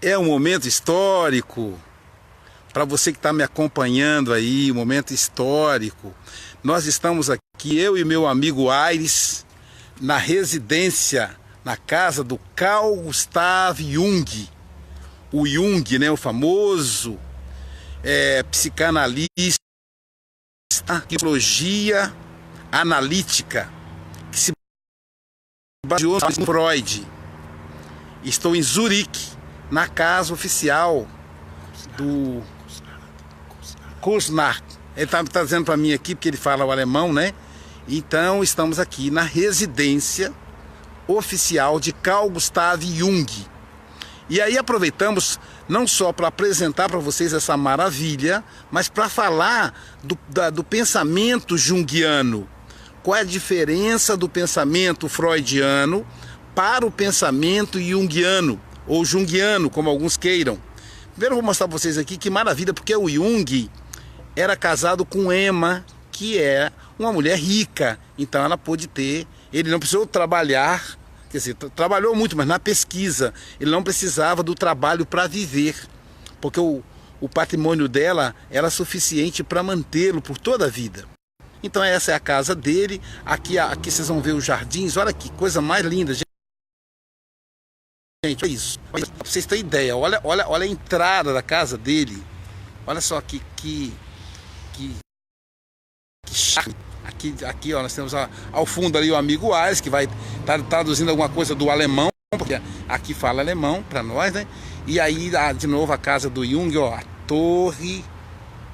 É um momento histórico para você que está me acompanhando aí, um momento histórico. Nós estamos aqui, eu e meu amigo Aires, na residência, na casa do Carl Gustav Jung. O Jung, né, o famoso psicanalista, psicologia analítica, que se baseou em Freud. Estou em Zurique, na casa oficial do Kursnach. Ele está dizendo para mim aqui, porque ele fala o alemão, né? Então, estamos aqui na residência oficial de Carl Gustav Jung. E aí aproveitamos não só para apresentar para vocês essa maravilha, mas para falar do pensamento junguiano. Qual é a diferença do pensamento freudiano para o pensamento junguiano, ou junguiano, como alguns queiram. Primeiro eu vou mostrar para vocês aqui que maravilha, porque o Jung era casado com Emma, que é uma mulher rica. Então ela pôde ter, ele não precisou trabalhar, quer dizer, trabalhou muito, mas na pesquisa. Ele não precisava do trabalho para viver, porque o patrimônio dela era suficiente para mantê-lo por toda a vida. Então essa é a casa dele. Aqui vocês vão ver os jardins. Olha que coisa mais linda, gente. Gente, é isso. Para vocês terem ideia, olha a entrada da casa dele. Olha só que charme. Aqui ó, nós temos ao fundo ali o amigo Aires, que vai estar traduzindo alguma coisa do alemão, porque aqui fala alemão para nós, né? E aí, de novo, a casa do Jung, ó, a torre,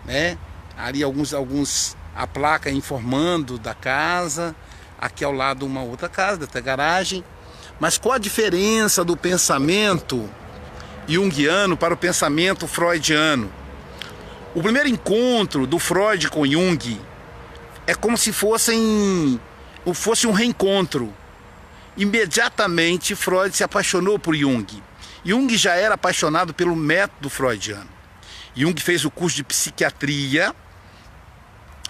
né? Ali a placa informando da casa. Aqui ao lado uma outra casa, dessa garagem. Mas qual a diferença do pensamento junguiano para o pensamento freudiano? O primeiro encontro do Freud com Jung é como se fosse um reencontro. Imediatamente Freud se apaixonou por Jung. Jung já era apaixonado pelo método freudiano. Jung fez o curso de psiquiatria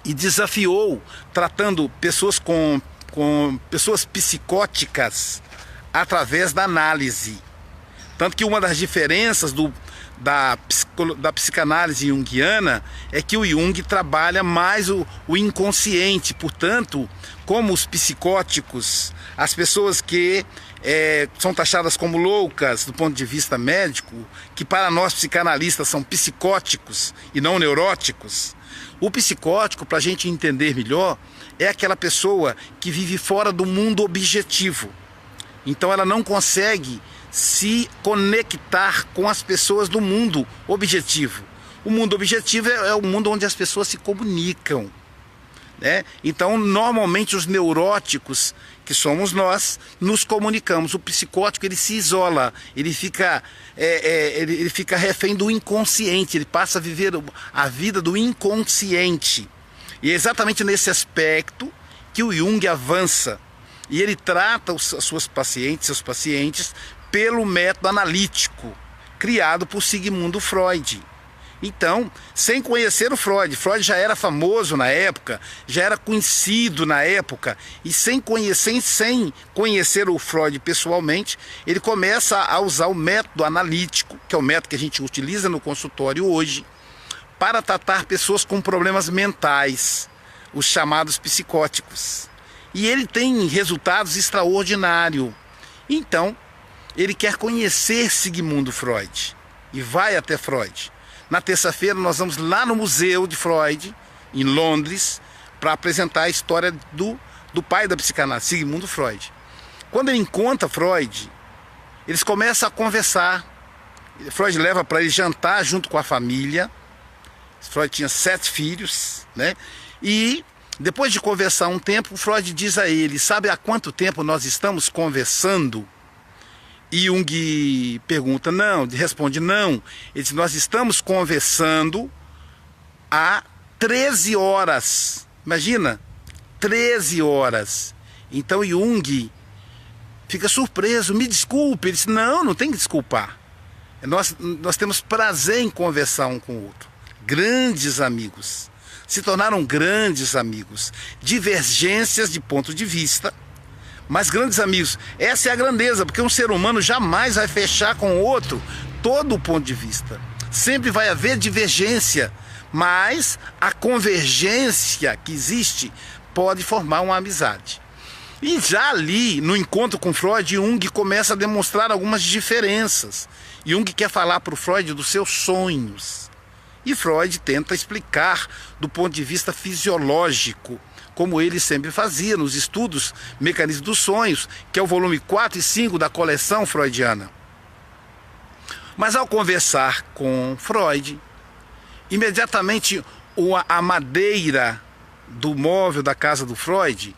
e desafiou, tratando pessoas com pessoas psicóticas através da análise. Tanto que uma das diferenças da psicanálise junguiana é que o Jung trabalha mais o inconsciente. Portanto, como os psicóticos, as pessoas que são taxadas como loucas do ponto de vista médico, que para nós psicanalistas são psicóticos e não neuróticos, o psicótico, para a gente entender melhor, é aquela pessoa que vive fora do mundo objetivo. Então ela não consegue se conectar com as pessoas do mundo objetivo. O mundo objetivo é o mundo onde as pessoas se comunicam, né? Então normalmente os neuróticos, que somos nós, nos comunicamos. O psicótico, ele se isola, ele fica refém do inconsciente, ele passa a viver a vida do inconsciente. E é exatamente nesse aspecto que o Jung avança. E ele trata seus pacientes pelo método analítico, criado por Sigmund Freud. Então, sem conhecer o Freud já era famoso na época, já era conhecido na época, e sem conhecer o Freud pessoalmente, ele começa a usar o método analítico, que é o método que a gente utiliza no consultório hoje, para tratar pessoas com problemas mentais, os chamados psicóticos. E ele tem resultados extraordinários. Então, ele quer conhecer Sigmund Freud e vai até Freud. Na terça-feira nós vamos lá no Museu de Freud, em Londres, para apresentar a história do pai da psicanálise, Sigmund Freud. Quando ele encontra Freud, eles começam a conversar. Freud leva para ele jantar junto com a família. Freud tinha 7 filhos, né? E depois de conversar um tempo, Freud diz a ele: sabe há quanto tempo nós estamos conversando? E Jung pergunta, responde não. Ele diz, nós estamos conversando há 13 horas. Imagina, 13 horas. Então Jung fica surpreso, me desculpe. Ele diz, não tem que desculpar. Nós temos prazer em conversar um com o outro. Grandes amigos. Se tornaram grandes amigos. Divergências de ponto de vista, Mas, grandes amigos, essa é a grandeza, porque um ser humano jamais vai fechar com o outro todo o ponto de vista. Sempre vai haver divergência, mas a convergência que existe pode formar uma amizade. E já ali, no encontro com Freud, Jung começa a demonstrar algumas diferenças. Jung quer falar para o Freud dos seus sonhos. E Freud tenta explicar do ponto de vista fisiológico, como ele sempre fazia nos estudos Mecanismos dos Sonhos, que é o volume 4 e 5 da coleção freudiana. Mas ao conversar com Freud, imediatamente a madeira do móvel da casa do Freud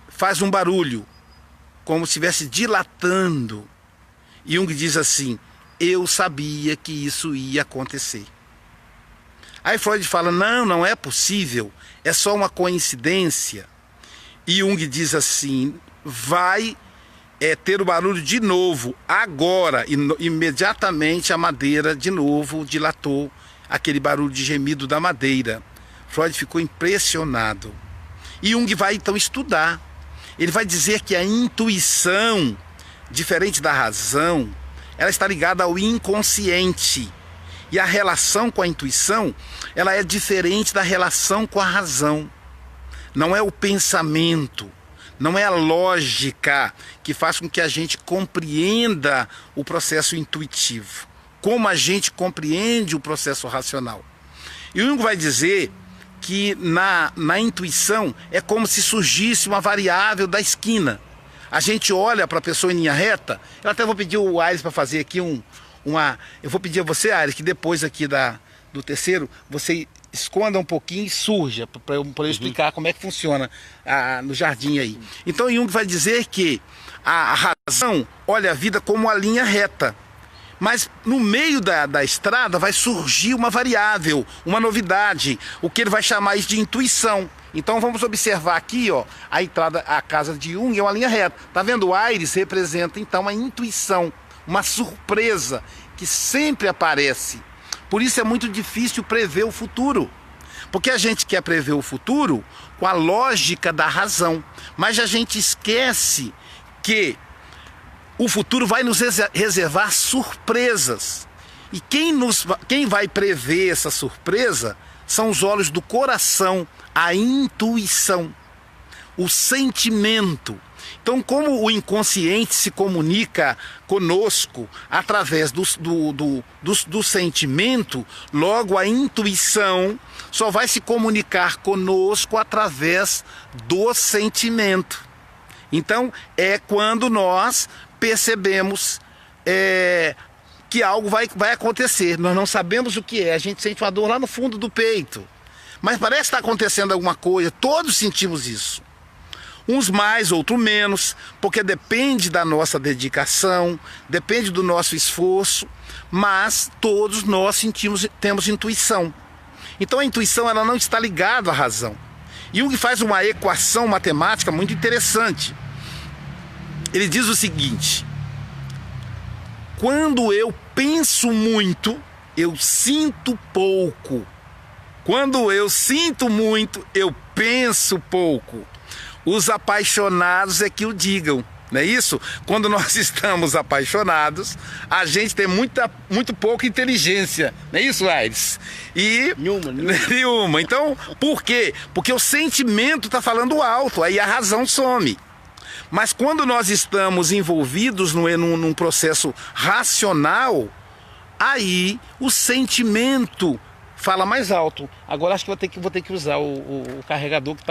faz um barulho, como se estivesse dilatando. Jung diz assim: eu sabia que isso ia acontecer. Aí Freud fala: não é possível, é só uma coincidência. E Jung diz assim: vai ter o barulho de novo, agora. E imediatamente a madeira de novo dilatou, aquele barulho de gemido da madeira. Freud ficou impressionado. E Jung vai então estudar. Ele vai dizer que a intuição, diferente da razão, ela está ligada ao inconsciente. E a relação com a intuição, ela é diferente da relação com a razão. Não é o pensamento, não é a lógica que faz com que a gente compreenda o processo intuitivo, como a gente compreende o processo racional. E o Jung vai dizer que na intuição é como se surgisse uma variável da esquina. A gente olha para a pessoa em linha reta. Eu até vou pedir o Aires para fazer aqui eu vou pedir a você, Aires, que depois aqui do terceiro, você esconda um pouquinho e surja, para eu poder explicar como é que funciona no jardim aí. Então Jung vai dizer que a razão olha a vida como uma linha reta. Mas no meio da estrada vai surgir uma variável, uma novidade, o que ele vai chamar isso de intuição. Então vamos observar aqui, ó, a entrada, a casa de Jung é uma linha reta. Tá vendo? O Aires representa então a intuição, uma surpresa que sempre aparece. Por isso é muito difícil prever o futuro. Porque a gente quer prever o futuro com a lógica da razão. Mas a gente esquece que o futuro vai nos reservar surpresas. E quem vai prever essa surpresa são os olhos do coração, a intuição, o sentimento. Então, como o inconsciente se comunica conosco através do sentimento, logo a intuição só vai se comunicar conosco através do sentimento. Então, é quando nós percebemos que algo vai acontecer. Nós não sabemos o que é, a gente sente uma dor lá no fundo do peito, mas parece estar acontecendo alguma coisa. Todos sentimos isso, uns mais, outros menos, porque depende da nossa dedicação, depende do nosso esforço, mas todos nós temos intuição. Então a intuição, ela não está ligada à razão. Jung faz uma equação matemática muito interessante. Ele diz o seguinte: quando eu penso muito, eu sinto pouco. Quando eu sinto muito, eu penso pouco. Os apaixonados é que o digam, não é isso? Quando nós estamos apaixonados, a gente tem muito pouca inteligência, não é isso, Aires? Nenhuma. Então, por quê? Porque o sentimento está falando alto, aí a razão some. Mas quando nós estamos envolvidos num processo racional, aí o sentimento fala mais alto. Agora acho que vou ter que usar o carregador, que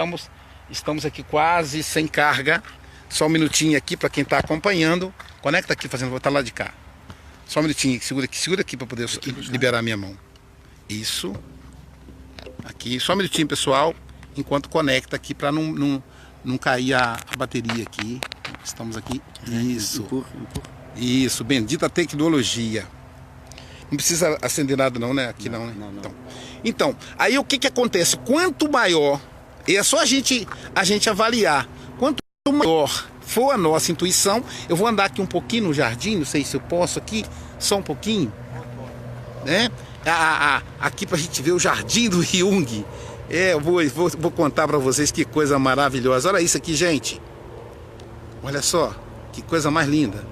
estamos aqui quase sem carga. Só um minutinho aqui para quem está acompanhando. Conecta aqui, vou botar lá de cá. Só um minutinho, segura aqui para poder liberar a minha mão. Isso. Aqui, só um minutinho, pessoal, enquanto conecta aqui para não cair a bateria aqui. Estamos aqui. Isso. Isso, bendita tecnologia. Não precisa acender nada não, né? Aqui não, né? Não. Então, aí o que acontece? Quanto maior, e é só a gente avaliar, quanto maior for a nossa intuição. Eu vou andar aqui um pouquinho no jardim, não sei se eu posso aqui, só um pouquinho, né? Aqui pra gente ver o jardim do Jung. Eu vou contar para vocês que coisa maravilhosa. Olha isso aqui, gente. Olha só, que coisa mais linda.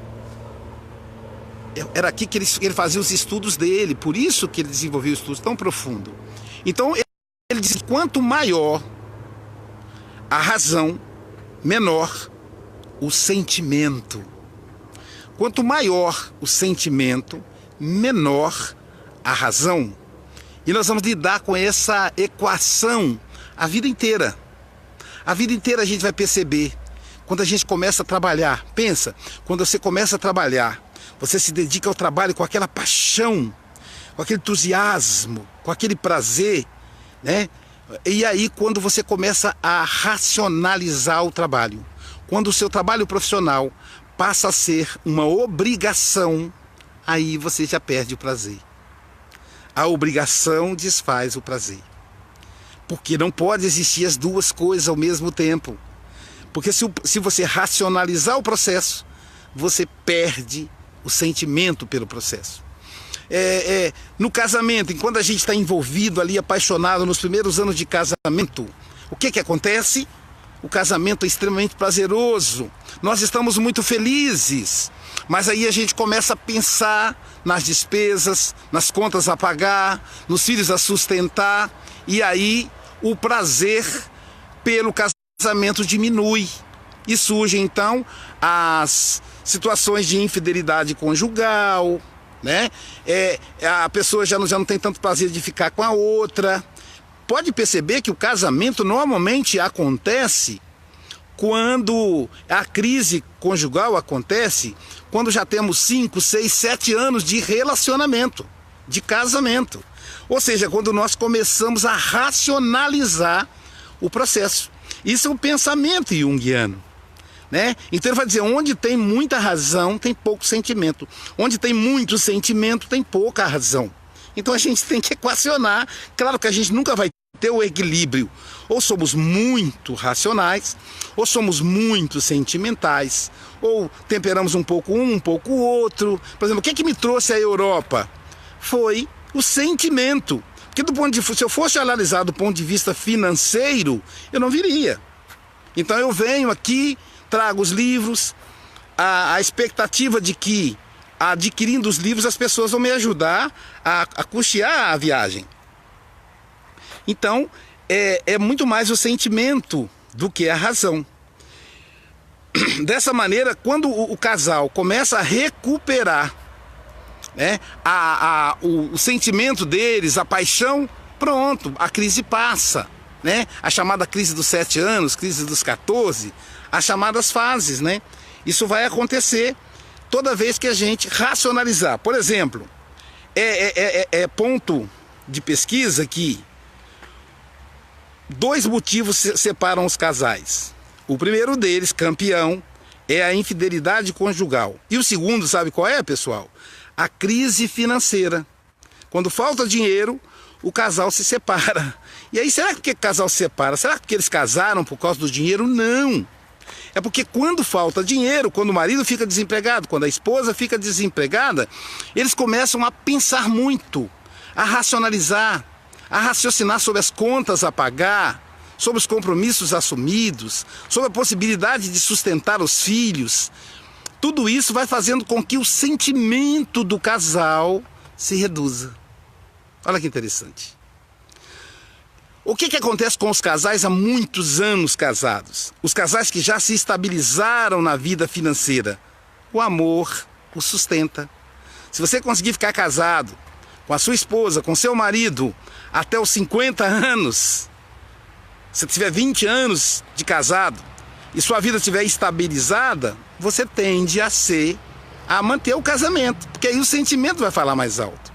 Era aqui que ele fazia os estudos dele, por isso que ele desenvolveu estudos tão profundos. Então, ele diz que quanto maior a razão, menor o sentimento. Quanto maior o sentimento, menor a razão. E nós vamos lidar com essa equação a vida inteira. A vida inteira a gente vai perceber, quando a gente começa a trabalhar. Pensa, quando você começa a trabalhar, você se dedica ao trabalho com aquela paixão, com aquele entusiasmo, com aquele prazer, né? E aí quando você começa a racionalizar o trabalho, quando o seu trabalho profissional passa a ser uma obrigação, aí você já perde o prazer. A obrigação desfaz o prazer. Porque não pode existir as duas coisas ao mesmo tempo. Porque se você racionalizar o processo, você perde o sentimento pelo processo. No casamento, enquanto a gente está envolvido ali, apaixonado nos primeiros anos de casamento, o que acontece? O casamento é extremamente prazeroso, nós estamos muito felizes, mas aí a gente começa a pensar nas despesas, nas contas a pagar, nos filhos a sustentar, e aí o prazer pelo casamento diminui. E surgem então as situações de infidelidade conjugal, né? A pessoa já não tem tanto prazer de ficar com a outra. Pode perceber que o casamento normalmente acontece quando a crise conjugal acontece, quando já temos 5, 6, 7 anos de relacionamento, de casamento. Ou seja, quando nós começamos a racionalizar o processo. Isso é o pensamento junguiano, né? Então ele vai dizer, onde tem muita razão, tem pouco sentimento. Onde tem muito sentimento, tem pouca razão. Então a gente tem que equacionar. Claro que a gente nunca vai ter o equilíbrio. Ou somos muito racionais, ou somos muito sentimentais, ou temperamos um pouco um pouco o outro. Por exemplo, o que me trouxe à Europa? Foi o sentimento. Porque se eu fosse analisar do ponto de vista financeiro, eu não viria. Então eu venho aqui, trago os livros, a expectativa de que, adquirindo os livros, as pessoas vão me ajudar a custear a viagem. Então, é muito mais o sentimento do que a razão. Dessa maneira, quando o casal começa a recuperar, né, o sentimento deles, a paixão, pronto, a crise passa, né? A chamada crise dos 7 anos, crise dos 14, as chamadas fases, né? Isso vai acontecer toda vez que a gente racionalizar. Por exemplo, ponto de pesquisa que 2 motivos separam os casais. O primeiro deles, campeão, é a infidelidade conjugal. E o segundo, sabe qual é, pessoal? A crise financeira. Quando falta dinheiro, o casal se separa. E aí, será que o casal se separa? Será que eles casaram por causa do dinheiro? Não. É porque quando falta dinheiro, quando o marido fica desempregado, quando a esposa fica desempregada, eles começam a pensar muito, a racionalizar, a raciocinar sobre as contas a pagar, sobre os compromissos assumidos, sobre a possibilidade de sustentar os filhos. Tudo isso vai fazendo com que o sentimento do casal se reduza. Olha que interessante. O que acontece com os casais há muitos anos casados? Os casais que já se estabilizaram na vida financeira. O amor o sustenta. Se você conseguir ficar casado com a sua esposa, com seu marido, até os 50 anos, se tiver 20 anos de casado e sua vida estiver estabilizada, você tende a manter o casamento, porque aí o sentimento vai falar mais alto.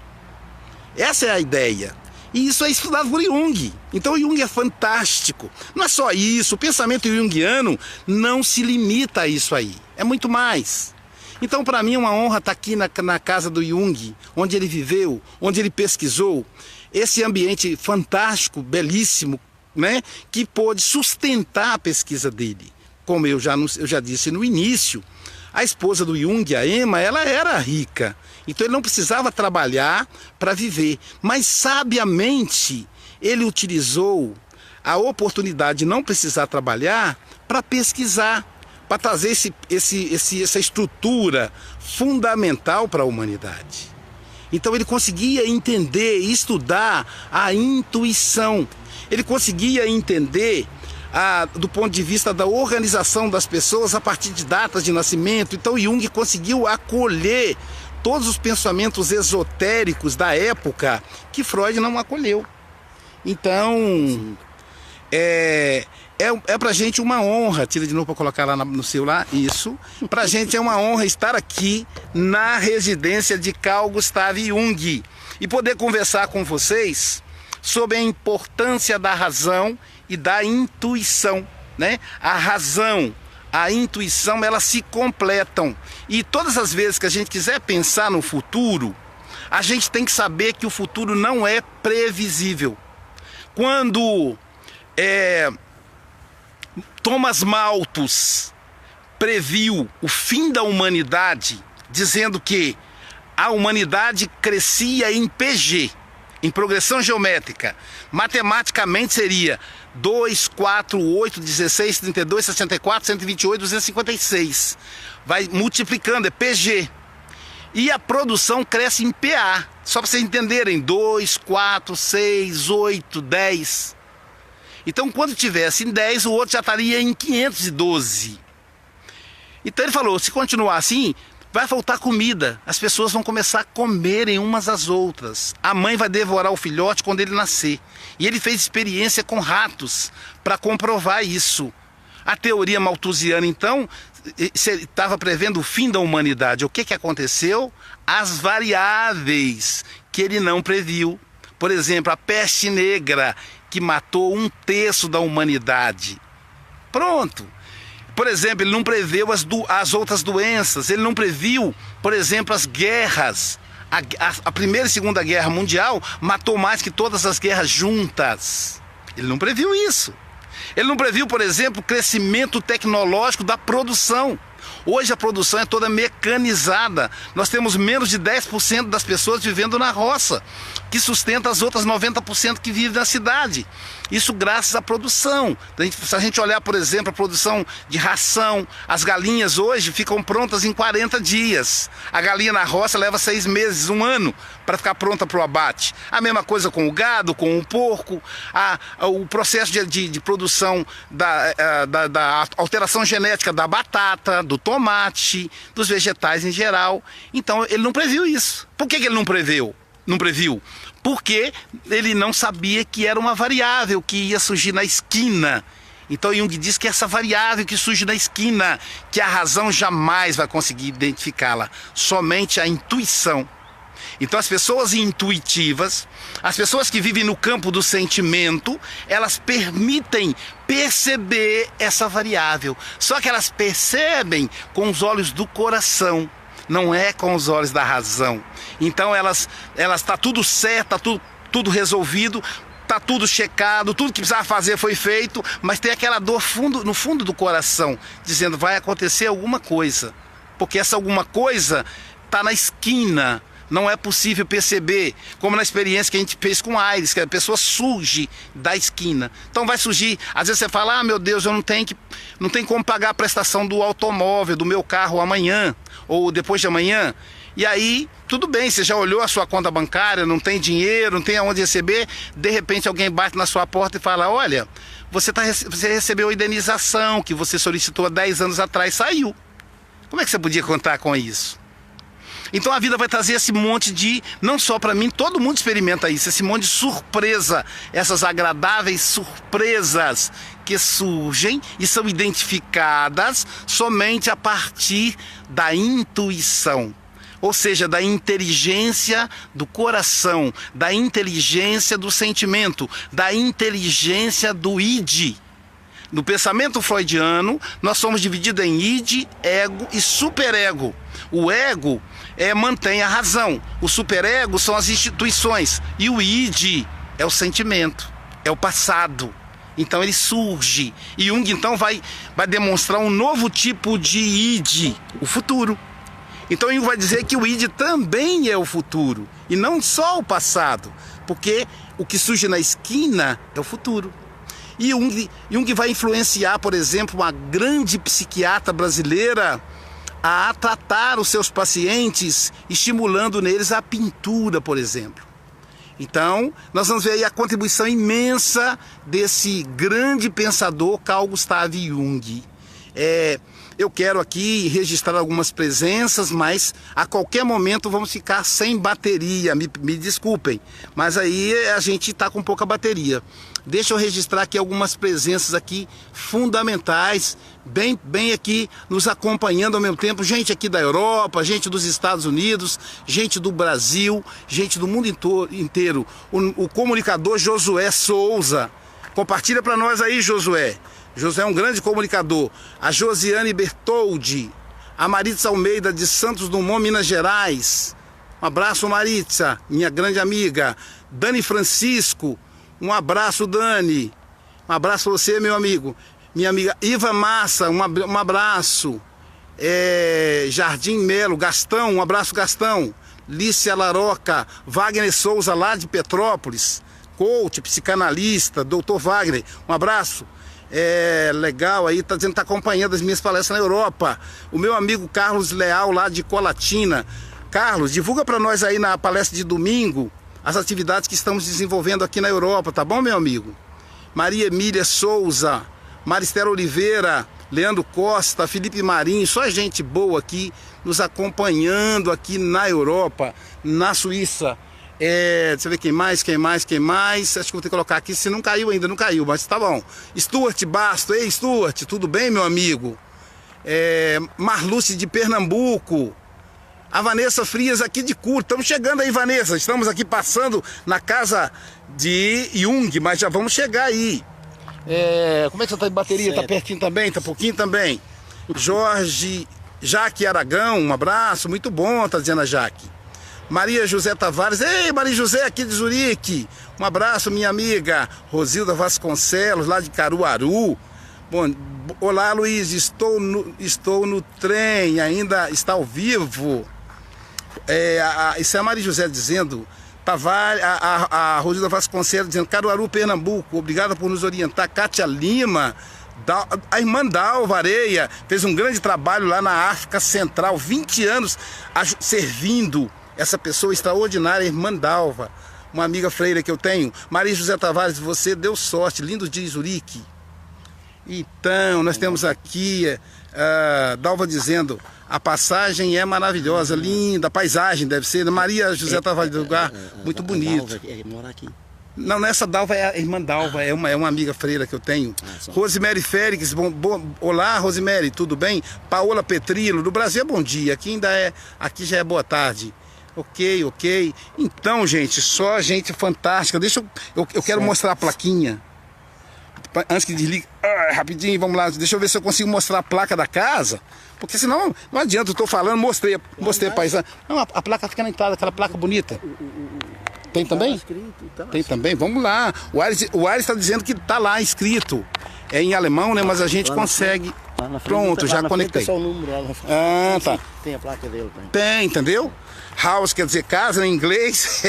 Essa é a ideia. E isso é estudado por Jung. Então Jung é fantástico. Não é só isso, o pensamento junguiano não se limita a isso aí. É muito mais. Então, para mim, é uma honra estar aqui na casa do Jung, onde ele viveu, onde ele pesquisou. Esse ambiente fantástico, belíssimo, né, que pôde sustentar a pesquisa dele. Como eu já disse no início, a esposa do Jung, a Emma, ela era rica. Então ele não precisava trabalhar para viver. Mas sabiamente ele utilizou a oportunidade de não precisar trabalhar para pesquisar, para trazer essa estrutura fundamental para a humanidade. Então ele conseguia entender e estudar a intuição. Ele conseguia entender do ponto de vista da organização das pessoas a partir de datas de nascimento. Então Jung conseguiu acolher todos os pensamentos esotéricos da época que Freud não acolheu. Então, é pra gente uma honra, tira de novo para colocar lá no celular, isso. Pra gente é uma honra estar aqui na residência de Carl Gustav Jung e poder conversar com vocês sobre a importância da razão e da intuição, né? A razão, a intuição, elas se completam. E todas as vezes que a gente quiser pensar no futuro, a gente tem que saber que o futuro não é previsível. Quando Thomas Malthus previu o fim da humanidade, dizendo que a humanidade crescia em PG, em progressão geométrica, matematicamente seria 2, 4, 8, 16, 32, 64, 128, 256. Vai multiplicando, é PG. E a produção cresce em PA. Só para vocês entenderem, 2, 4, 6, 8, 10. Então quando tivesse em 10, o outro já estaria em 512. Então ele falou, se continuar assim, vai faltar comida. As pessoas vão começar a comerem umas às outras. A mãe vai devorar o filhote quando ele nascer. E ele fez experiência com ratos para comprovar isso. A teoria malthusiana, então, estava prevendo o fim da humanidade. O que aconteceu? As variáveis que ele não previu. Por exemplo, a peste negra, que matou 1/3 da humanidade. Pronto. Por exemplo, ele não preveu as outras doenças. Ele não previu, por exemplo, as guerras. A Primeira e Segunda Guerra Mundial matou mais que todas as guerras juntas. Ele não previu isso. Ele não previu, por exemplo, o crescimento tecnológico da produção. Hoje a produção é toda mecanizada. Nós temos menos de 10% das pessoas vivendo na roça, que sustenta as outras 90% que vivem na cidade. Isso graças à produção. Se a gente olhar, por exemplo, a produção de ração, as galinhas hoje ficam prontas em 40 dias. A galinha na roça leva 6 meses, 1 ano, para ficar pronta para o abate. A mesma coisa com o gado, com o porco. O processo de produção da alteração genética da batata, do tomate, dos vegetais em geral. Então ele não previu isso. Por que ele não previu? Porque ele não sabia que era uma variável que ia surgir na esquina. Então Jung diz que essa variável que surge na esquina, que a razão jamais vai conseguir identificá-la, somente a intuição. Então as pessoas intuitivas, as pessoas que vivem no campo do sentimento, elas permitem perceber essa variável. Só que elas percebem com os olhos do coração, não é com os olhos da razão. Então elas tá tudo certo, tá tudo resolvido, tá tudo checado, tudo que precisava fazer foi feito, mas tem aquela dor no fundo do coração, dizendo vai acontecer alguma coisa, porque essa alguma coisa tá na esquina. Não é possível perceber, como na experiência que a gente fez com Aires, que a pessoa surge da esquina. Então vai surgir, às vezes você fala, ah meu Deus, eu não tenho como pagar a prestação do automóvel, do meu carro amanhã, ou depois de amanhã. E aí, tudo bem, você já olhou a sua conta bancária, não tem dinheiro, não tem aonde receber, de repente alguém bate na sua porta e fala, olha, você recebeu a indenização que você solicitou há 10 anos atrás, saiu. Como é que você podia contar com isso? Então a vida vai trazer esse monte de, não só para mim, todo mundo experimenta isso, esse monte de surpresa, essas agradáveis surpresas que surgem e são identificadas somente a partir da intuição. Ou seja, da inteligência do coração, da inteligência do sentimento, da inteligência do id. No pensamento freudiano, nós somos divididos em id, ego e superego. O ego mantém a razão, o superego são as instituições e o id é o sentimento, é o passado. Então ele surge e Jung então vai demonstrar um novo tipo de id, o futuro. Então Jung vai dizer que o id também é o futuro e não só o passado, porque o que surge na esquina é o futuro. E Jung vai influenciar, por exemplo, uma grande psiquiatra brasileira a tratar os seus pacientes, estimulando neles a pintura, por exemplo. Então, nós vamos ver aí a contribuição imensa desse grande pensador Carl Gustav Jung. Eu quero aqui registrar algumas presenças, mas a qualquer momento vamos ficar sem bateria, me desculpem, mas aí a gente está com pouca bateria. Deixa eu registrar aqui algumas presenças aqui fundamentais, bem aqui nos acompanhando ao mesmo tempo, gente aqui da Europa, gente dos Estados Unidos, gente do Brasil, gente do mundo inteiro. O comunicador Josué Souza, compartilha para nós aí, Josué. Josué é um grande comunicador. A Josiane Bertoldi, a Maritza Almeida de Santos Dumont, Minas Gerais. Um abraço, Maritza, minha grande amiga. Dani Francisco, um abraço, Dani. Um abraço a você, meu amigo. Minha amiga Iva Massa, um abraço. Jardim Melo, Gastão, um abraço, Gastão. Lícia Laroca, Wagner Souza, lá de Petrópolis. Coach, psicanalista, doutor Wagner, um abraço. Legal aí, tá dizendo que tá acompanhando as minhas palestras na Europa. O meu amigo Carlos Leal, lá de Colatina. Carlos, divulga para nós aí na palestra de domingo as atividades que estamos desenvolvendo aqui na Europa, tá bom, meu amigo? Maria Emília Souza, Maristela Oliveira, Leandro Costa, Felipe Marinho, só gente boa aqui nos acompanhando aqui na Europa, na Suíça. Deixa eu ver quem mais. Acho que vou ter que colocar aqui, se não caiu ainda, não caiu, mas tá bom. Stuart Basto, ei Stuart, tudo bem, meu amigo? Marluce de Pernambuco. A Vanessa Frias aqui de Curto, estamos chegando aí, Vanessa, estamos aqui passando na casa de Jung, mas já vamos chegar aí. Como é que você tá de bateria? Certo. Tá pertinho também? Tá pouquinho também? Jaque Aragão, um abraço, muito bom, tá dizendo a Jaque. Maria José Tavares, ei, Maria José aqui de Zurique, um abraço, minha amiga. Rosilda Vasconcelos, lá de Caruaru. Bom, olá, Luiz, estou no trem, ainda está ao vivo. Isso é a Maria José dizendo, Tavares, a Rosilda Vasconcelos dizendo, Caruaru, Pernambuco, obrigada por nos orientar. Kátia Lima, a irmã Dalva Areia, fez um grande trabalho lá na África Central, 20 anos servindo. Essa pessoa extraordinária, irmã Dalva, uma amiga freira que eu tenho. Maria José Tavares, você deu sorte, lindo de Zurique. Então, nós temos aqui Dalva dizendo, a passagem é maravilhosa, linda, a paisagem deve ser. Maria José Tavares do lugar, muito bonito. Mora aqui. Não, essa Dalva é a irmã Dalva, é uma amiga freira que eu tenho. Rosemary Félix, olá Rosemary, tudo bem? Paola Petrilo, do Brasil é bom dia, aqui já é boa tarde. Ok. Então, gente, só gente fantástica. Eu quero mostrar a plaquinha. Antes que desligue, rapidinho, vamos lá. Deixa eu ver se eu consigo mostrar a placa da casa. Porque senão não adianta, eu tô falando, mostrei a paisagem. Não, a placa fica na entrada, aquela placa bonita. Tem também? Tem também, vamos lá. O Aires está dizendo que tá lá escrito. É em alemão, né? Mas a gente consegue. Pronto, já conectei. Só o número lá na frente. Tá. Tem a placa dele. Tem, entendeu? House quer dizer casa em inglês.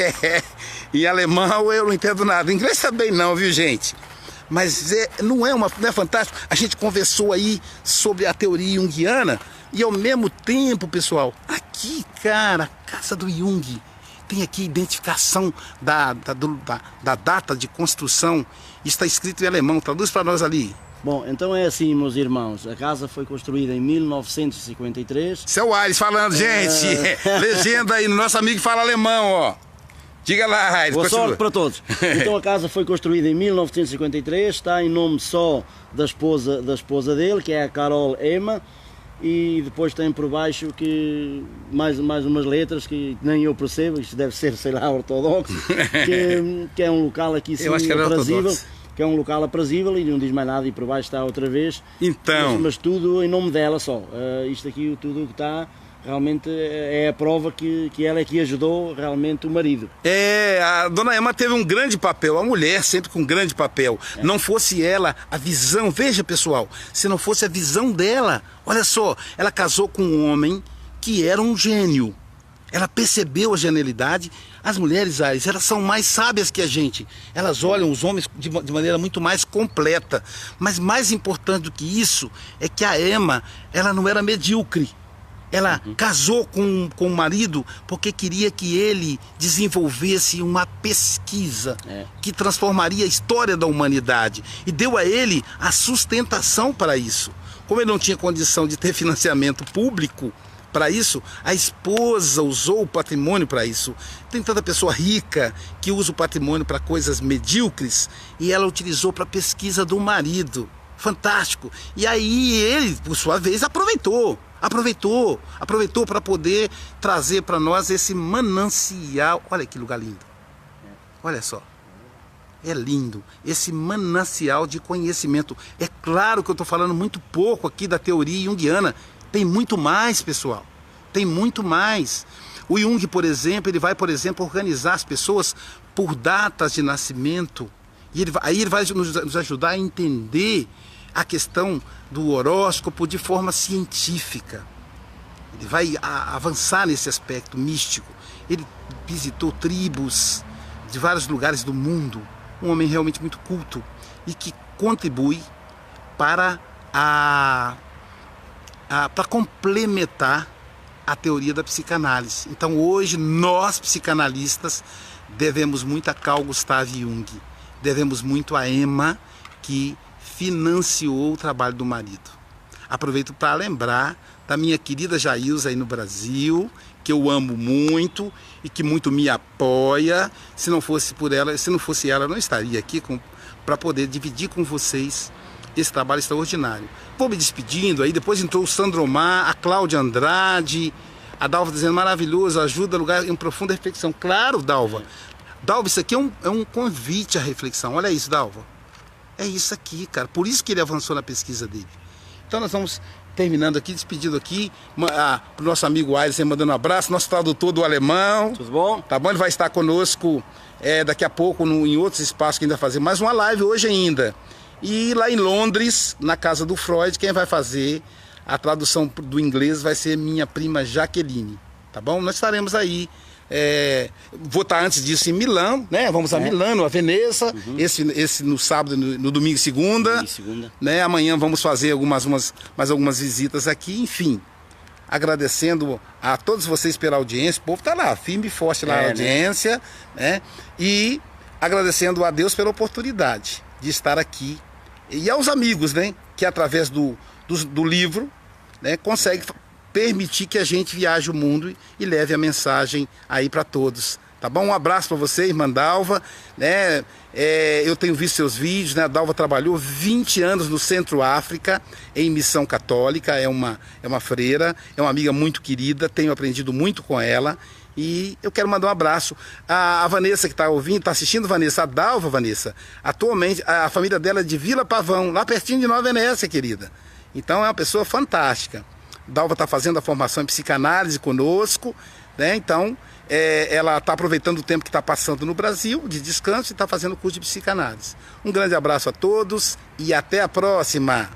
Em alemão eu não entendo nada. Em inglês também não, viu, gente? Mas não é fantástico? A gente conversou aí sobre a teoria junguiana e ao mesmo tempo, pessoal, aqui, cara, a casa do Jung tem aqui identificação da data de construção. Está escrito em alemão. Traduz para nós ali. Bom, então é assim, meus irmãos, a casa foi construída em 1953. Isso é o Aires falando, gente. Legenda aí, nosso amigo que fala alemão, ó. Diga lá, Aires. Boa sorte para todos. Então a casa foi construída em 1953, está em nome só da esposa dele, que é a Carol Emma, e depois tem por baixo que mais umas letras que nem eu percebo, isto deve ser, sei lá, ortodoxo, que é um local aqui sim aprazível. Que é um local aprazível e não diz mais nada, e por baixo está outra vez. Então. Mas tudo em nome dela só. Isto aqui, tudo o que está, realmente é a prova que ela é que ajudou realmente o marido. A dona Emma teve um grande papel, a mulher sempre com um grande papel. Não fosse ela, a visão, veja pessoal, se não fosse a visão dela, olha só, ela casou com um homem que era um gênio. Ela percebeu a genialidade. As mulheres, Aires, elas são mais sábias que a gente. Elas olham os homens de maneira muito mais completa. Mas mais importante do que isso é que a Emma, ela não era medíocre. Ela casou com o marido porque queria que ele desenvolvesse uma pesquisa que transformaria a história da humanidade. E deu a ele a sustentação para isso. Como ele não tinha condição de ter financiamento público para isso, a esposa usou o patrimônio para isso. Tem tanta pessoa rica que usa o patrimônio para coisas medíocres e ela utilizou para a pesquisa do marido. Fantástico. E aí ele, por sua vez, aproveitou para poder trazer para nós esse manancial. Olha que lugar lindo. Olha só. É lindo. Esse manancial de conhecimento. É claro que eu estou falando muito pouco aqui da teoria junguiana. Tem muito mais, pessoal. Tem muito mais. O Jung, por exemplo, ele vai, organizar as pessoas por datas de nascimento. E aí ele vai nos ajudar a entender a questão do horóscopo de forma científica. Ele vai avançar nesse aspecto místico. Ele visitou tribos de vários lugares do mundo. Um homem realmente muito culto e que contribui para para complementar a teoria da psicanálise. Então hoje nós psicanalistas devemos muito a Carl Gustav Jung, devemos muito a Emma, que financiou o trabalho do marido. Aproveito para lembrar da minha querida Jailza aí no Brasil, que eu amo muito e que muito me apoia. Se não fosse por ela, eu não estaria aqui para poder dividir com vocês esse trabalho extraordinário. Vou me despedindo aí, depois entrou o Sandro Omar, a Cláudia Andrade, a Dalva dizendo maravilhoso, ajuda a lugar em profunda reflexão. Claro, Dalva. Dalva, isso aqui é um convite à reflexão. Olha isso, Dalva. É isso aqui, cara. Por isso que ele avançou na pesquisa dele. Então nós vamos terminando aqui, despedindo aqui, pro nosso amigo Aires, mandando um abraço, nosso tradutor do alemão. Tudo bom? Tá bom? Ele vai estar conosco daqui a pouco em outros espaços que ainda vai fazer mais uma live hoje ainda. E lá em Londres, na casa do Freud, quem vai fazer a tradução do inglês vai ser minha prima Jaqueline, tá bom? Nós estaremos aí, vou estar antes disso em Milão, né? Vamos a Milano, a Veneza, esse no sábado, no domingo e segunda. Né? Amanhã vamos fazer mais algumas visitas aqui, enfim. Agradecendo a todos vocês pela audiência, o povo está lá, firme e forte lá na audiência, né? E agradecendo a Deus pela oportunidade de estar aqui. E aos amigos, né, que através do livro, né, consegue permitir que a gente viaje o mundo e leve a mensagem aí para todos. Tá bom? Um abraço para você, irmã Dalva. Né? Eu tenho visto seus vídeos, né? A Dalva trabalhou 20 anos no Centro-África, em missão católica, é uma freira, é uma amiga muito querida, tenho aprendido muito com ela. E eu quero mandar um abraço. A Vanessa que está ouvindo, está assistindo, Vanessa, a Dalva, Vanessa, atualmente a família dela é de Vila Pavão, lá pertinho de Nova Venécia, querida. Então é uma pessoa fantástica. Dalva está fazendo a formação em psicanálise conosco, né? Então ela está aproveitando o tempo que está passando no Brasil, de descanso, e está fazendo o curso de psicanálise. Um grande abraço a todos e até a próxima!